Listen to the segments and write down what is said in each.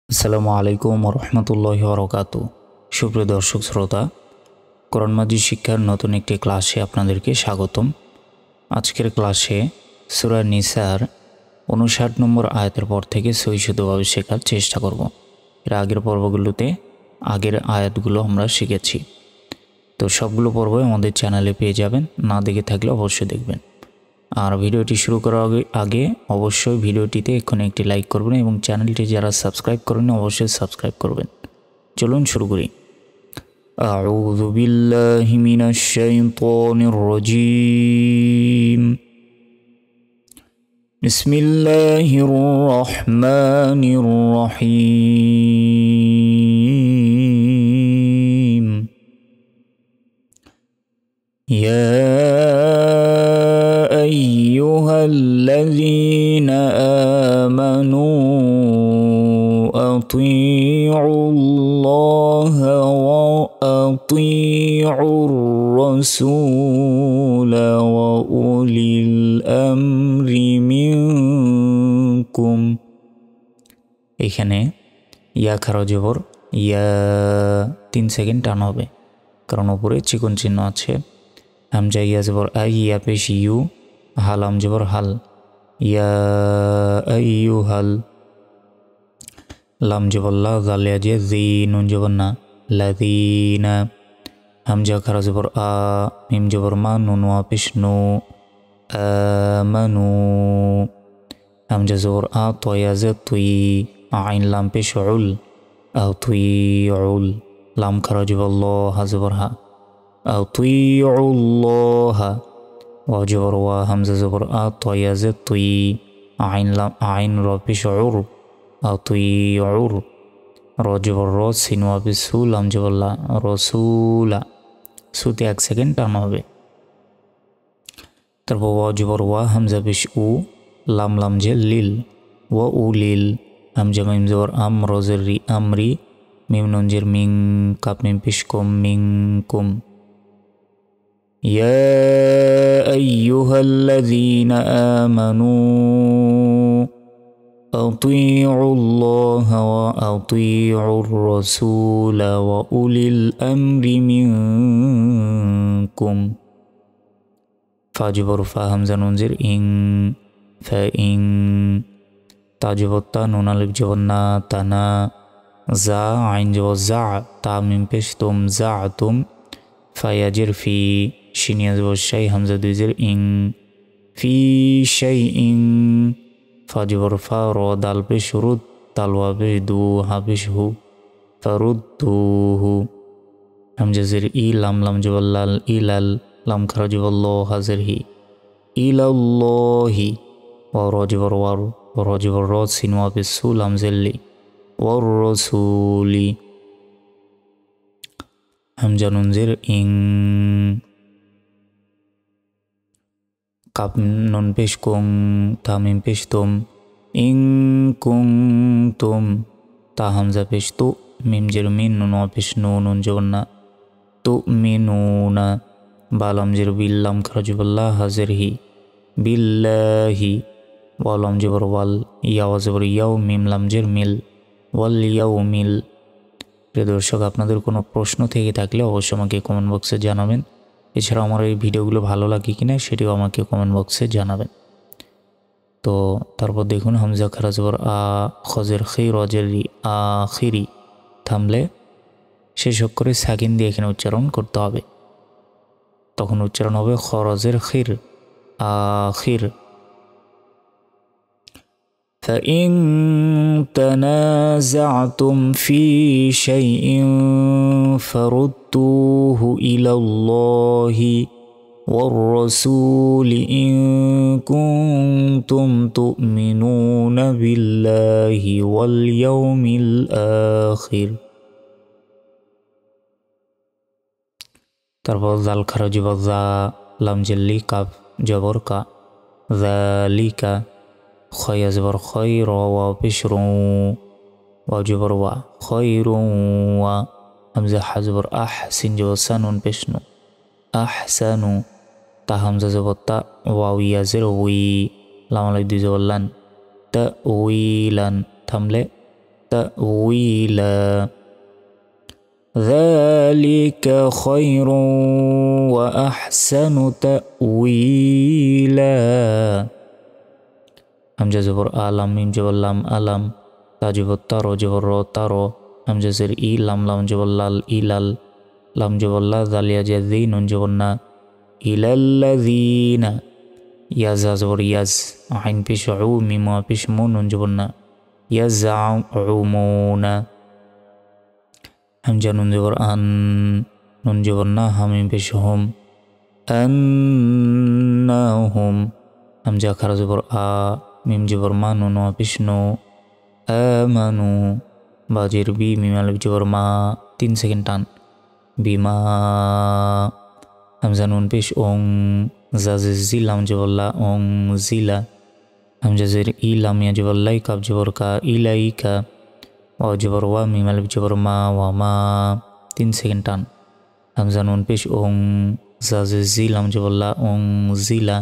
আসসালামু আলাইকুম রহমতুল্লাহি বারাকাতু। সুপ্রিয় দর্শক শ্রোতা, কোরআন মাজিদ শিক্ষার নতুন একটি ক্লাসে আপনাদেরকে স্বাগতম। আজকের ক্লাসে সূরা নিসার ৫৯ নম্বর আয়াতের পর থেকে সহিষ্ণুভাবে শেখার চেষ্টা করব। এর আগের পর্বগুলোতে আগের আয়াতগুলো আমরা শিখেছি, তো সবগুলো পর্বই আমাদের চ্যানেলে পেয়ে যাবেন। না দেখে থাকলে অবশ্যই দেখবেন। আর ভিডিওটি শুরু করার আগে অবশ্যই ভিডিওটিতে এক্ষুনি একটি লাইক করবেন এবং চ্যানেলটি যারা সাবস্ক্রাইব করেন অবশ্যই সাবস্ক্রাইব করবেন। চলুন শুরু করি। আউযু বিল্লাহি মিনাশ শাইতানির রাজীম। বিসমিল্লাহির রহমানির রহিম। ইয়া أيها الذين آمنوا أطيعوا الله وأطيعوا الرسول وأولي الأمر منكم। এখানে ইয়া খারা জবর ইয়া 3 সেকেন্ড টান হবে, কারণ উপরে চিকন চিহ্ন আছে। হামজা ইয়া জবর আই, ইয়া পেশ ইউ, হালাম জবর হাল, ইয়া আইয়ুহাল। লাম জবর লা, জালিয়া যে জি, নুন জবর না, লাযীনা। হামজা খারা জবর আ, মিম জবর মা, নুন ওয়া পেশ নু, আমানু। হামজা জবর আ, তয়া যে তুই, আইন লাম পেশ উল, আতুইউল। লাম খারা জবর ল, হা জবর হা, আতুইউল্লাহা। ওয়া জবর ওয়া, হামজা জবর আ, তয়া যে তুই, আইন লাম আইন র পেশ উর, আতুইউর। র জবর র, সিন ওয়া পেশ সু, লাম জবর লা, রসুলা। সুতে 1 সেকেন্ড টান হবে। তারপর ওয়া জবর ওয়া, হামজা পেশ উ, লাম লাম যে লিল, ওয়া উ লিল। হামজা মিম জবর আম, রজের রি, আমরি। মিম নুন জের মিং, কাপ মিম পেশ কুম, মিং কুম। يا أيها الذين آمنوا أطيعوا الله وأطيعوا الرسول وأولي الأمر منكم। فاجبر فا، همزة ننزر إن، فإن. تاجبر تا، نون ألف جبر نا، تنا. زا عين جبر زع، تا ميم পেশ তুম, زعتم. ফায়াজির ফি, শিনিয়া জবর শাই, হামজা দুই জের ইং, ফি শাই ইং। ফাজবর ফা, র দাল পেশ রুদ, তালওয়া পেশ দু, হা পেশ হু, ফারুদ্দুহু। হামজা জের ই, লাম লাম জবর লাল, ইলাল। লাম খারা জবর ল, হাজের হি, ইলাল্লাহি। ওয়া র জবর ওয়ার, র জবর র, সিন ওয়া পেশ সু, লাম জেল্লি, ওয়ার রসুলি। হামজা নুন জের ইং, কাপ নুন পেশ কুং, তা মিম পেশ তুম, ইং কুং তুম। তা হামজা পেশ তু, মিম জের মিন, নুন ওয়া পেশ নু, নুন জবর না, তু মিনুনা। বালাম জের বিল, লাম খারা জবর লা, হাজের হি, বিল্লাহি। ওয়ালাম জবর ওয়াল, ইয়াওয়া জবর ইয়াও, মিম লাম জের মিল, ওয়াল ইয়াও মিল। প্রিয় দর্শক, আপনাদের কোনো প্রশ্ন থেকে থাকলে অবশ্যই আমাকে কমেন্ট বক্সে জানাবেন। এছাড়াও আমার এই ভিডিওগুলো ভালো লাগে কিনা সেটিও আমাকে কমেন্ট বক্সে জানাবেন। তো তারপর দেখুন, হামজা খারা জবর আ, খজের খি, রজের রি, আখিরি। থামলে শেষ অক্ষরে সাকিন দিয়ে এখানে উচ্চারণ করতে হবে, তখন উচ্চারণ হবে খরজের খির, আখির। فإن تنازعتم في شيء فردوه إلى الله والرسول إن كنتم تؤمنون بالله واليوم الآخر। তারপর জাল খারা জবর জা, লাম জেল্লি, কাপ জবর কা, জালিকা। খয়া জবর খয়, র ওয়া পেশ রু, ওয়া জবর ওয়া, খয়রু ওয়া। হামজা হা জবর আহ, সিন জবর সা, নুন পেশ নু, আহসানু। তা হামজা জবর তা, ওয়াও ইয়া জের উই, লাম আলিফ দুই জবর লান, তা উইলান। থামলে তাউইলা যালিকা খায়রুন ওয়া আহসানু তাউইলা। হামজা জবর আলাম মিম জবর লাম আলাম তা জবর তারো জবর র তারো হামজা জের ই লাম লাম জবর লাল ইলাল লাম জবর লা জালিয়া জাযী নুন জবর না ইলাল্লাযীনা ইয়াজা জবর ইয়াজ আইন পেশ উ মিম পেশ মু নুন জবর না ইয়াজউমুনা হামজা নুন জবর আন নুন জবর না হামিম পেশ হুম আন্নাহুম হামজা খারা জবর আ মিম জবর মা নুন পেশ নু আমানু বাজের বি মিম আলিফ জবর মা 3 সেকেন্ড টান বিমা হামজা নুন পেশ ওং জাজে জিলাম জবর লা ওং জিলা হামজা জের ই লাম ইয়া জবর লাই কাব জবর কা ইলাইকা ওয়া জবর ওয়া মিম আলিফ জবর মা ওয়া মা 3 সেকেন্ড টান হামজা নুন পেশ ওং জাজে জিলাম জবর লা ওং জিলা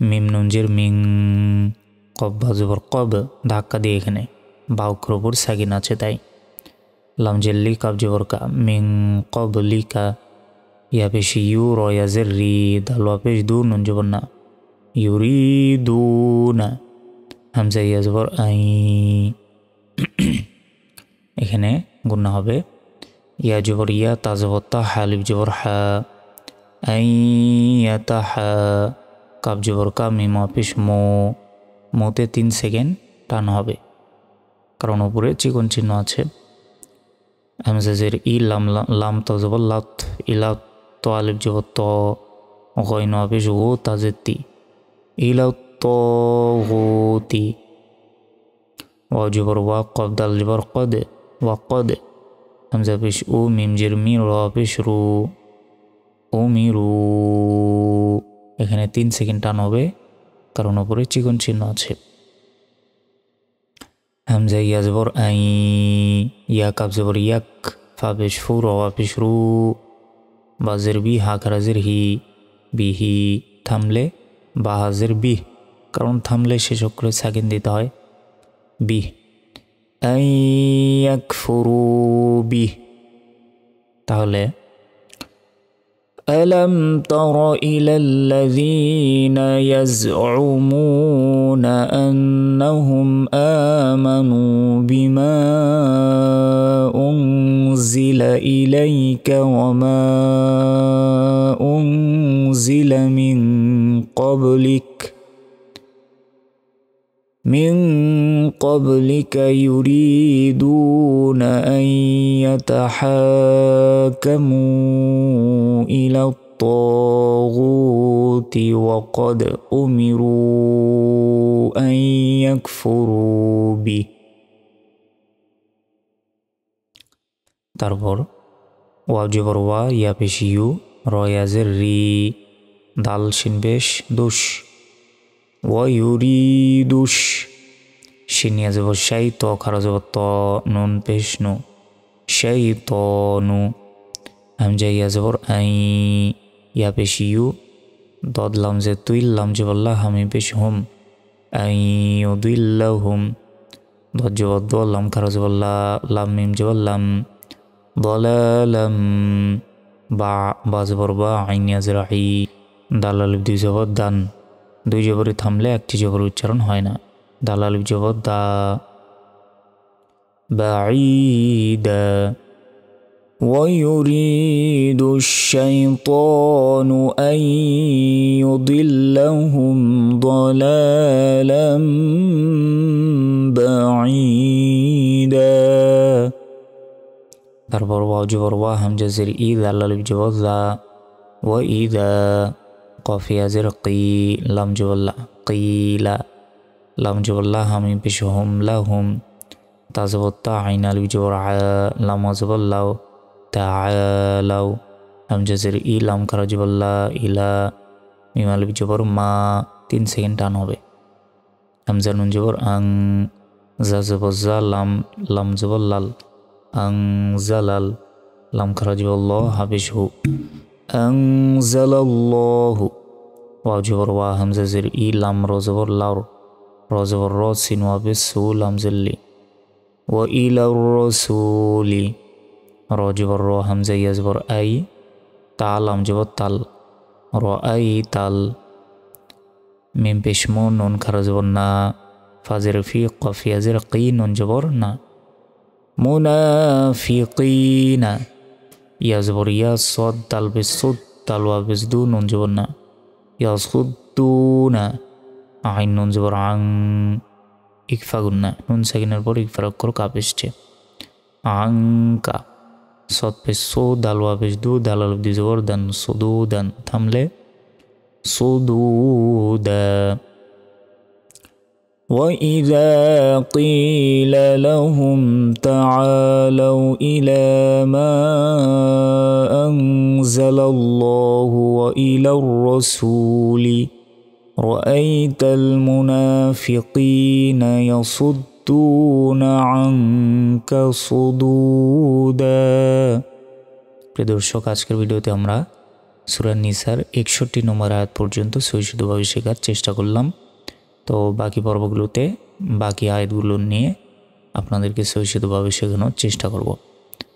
মিম নুন জের মিং কব বা জবর কব ধাক্কা দিয়ে এখানে বাউকের ওপর সাকিন আছে তাই লাম জের লি কাব জবর কা মিং কব লিকা ইয়া পেশ ইউ র ইয়া জের রি দালওয়া পেশ দু নুন জবর না ইউরিদুনা হামজা ইয়া জবর আই এখানে গুণা হবে ইয়া জবর ইয়া তা জবর তা হালিফ জবর হা আই ইয়াতা হা কাব জবর কা মিম পেশ মো মোতে 3 সেকেন্ড টান হবে কারণ উপরে চিকন চিহ্ন আছে হামজা জের ই লাম লাম তা জবর লাত ইলাত তো আলিফ জবর ত গইন পেশ ও তা জেতি ইলাত তাগুতি ওয়া জবর ওয়া কব দাল জবর কদ ওয়া কদ হামজা পেশ ও মিম জের মি র পেশ রু উমিরু এখানে 3 সেকেন্ড টান হবে কারণ উপরে চিকন চিহ্ন আছে হামজা ইয়া জবর আই ইয়া কাব জবর ইয়াক ফা পেশ ফু র পেশ রু বাজের বি হা খারা জের হি বিহি থামলে বা হাজের বি কারণ থামলে শেষ অক্ষরে সাকিন দিতে হয় বি আই ইয়াকফুরু বি তাহলে ألم تر إلى الذين يزعمون أنهم آمنوا بما أنزل إليك وما أنزل من قبلك يريدون أن يتحاكموا إلى الطاغوت وقد أمروا أن يكفروا به তারপর ওয়া জবর ওয়া ইয়া পেশ ইউ র ইয়া জের রি দাল শিন পেশ দুশ ওয়া ইউরিদুশ শিন ইয়া জবর শাই ত খারা জবর ত নুন পেশ নু শাইতানু হামজা ইয়া জবর আই ইয়া পেশ ইউ দদ লাম জে তুইল লাম জবর লা হামি পেশ হুম আই ইউদিল্লাহুম দদ জবর দ লাম খারা জবর লা লাম মিম জবর লাম দলালাম বা জবর বা আইন ইয়া জের আই দাল আলিফ দুই জবর দান দুই জবরে থামলে একটি জবর উচ্চারণ হয় না দাল আলিফ জবর দা বাঈদা ويريد الشيطان أن يضلهم ضلالا بعيدا তারপর ওয়া জবর ওয়া হামজা জের ই দাল আলিফ জবর যা ওয়া ইদা কফ ইয়া জের কি লাম জবর লা কিলা লাম জবর লা হামিম পেশ হুম লাহুম তা জবর তা আইন আলিফ জবর আ লাম জবর লাও তাআলাউ হামজা জের ই লাম খারা জবর লা ইলা মিম আলিফ জবর মা 3 সেকেন্ড টান হবে হামজা নুন জবর আং জা জবর জা লাম জবর লাল আনজালাল লাম খারা জবর ল হাবিশ হু আনজালাল্লাহু ওয়াও জবর ওয়া হামজা জের ই লাম র জবর লাউর র জবর র সিন ওয়া পেশ সু লাম জেল্লি ওয়া ইলার রসুলি র জবর র হামজা ইয়া জবর আই তাল লাম জবর তাল র আই তাল মিম পেশ মো নুন খারা জবর না ফাজের ফি কফ ইয়া জের কি নুন জবর না মুনাফিকিনা ইয়া জবর ইয়া সদ তাল পেশ সুদ তাল ওয়া পেশ দু নুন জবর না ইয়াসুদ্দুনা আইন নুন জবর আং ইকফা গুন্না নুন সেকেন্ডের পর ইকফার অক্ষর কাপ এসছে আংকা সৎ পেশ সো দাল ওয়া পেশ দু দাল আলফ দি জবর দান সুদু দান থামলে সুদুদা وَإِذَا قِيلَ لَهُمْ تَعَالَوْا إِلَى مَا أَنزَلَ اللَّهُ وَإِلَى الرَّسُولِ رَأَيْتَ الْمُنَافِقِينَ يَصُدُّونَ عَنكَ صُدُودًا। প্রিয় দর্শক, আজকের ভিডিওতে আমরা সূরা নিসার 61 নম্বর আয়াত পর্যন্ত সহিষ্ণুভাবে শেখার চেষ্টা করলাম। তো বাকি পর্বগুলোতে বাকি আয়াতগুলো নিয়ে আপনাদেরকে সহিষ্ণুভাবে শেখানোর চেষ্টা করব।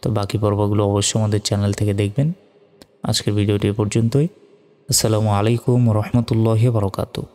তো বাকি পর্বগুলো অবশ্যই আমাদের চ্যানেল থেকে দেখবেন। আজকের ভিডিওটি এ পর্যন্তই। আসসালামু আলাইকুম ওয়া রাহমাতুল্লাহি ওয়া বারাকাতুহু।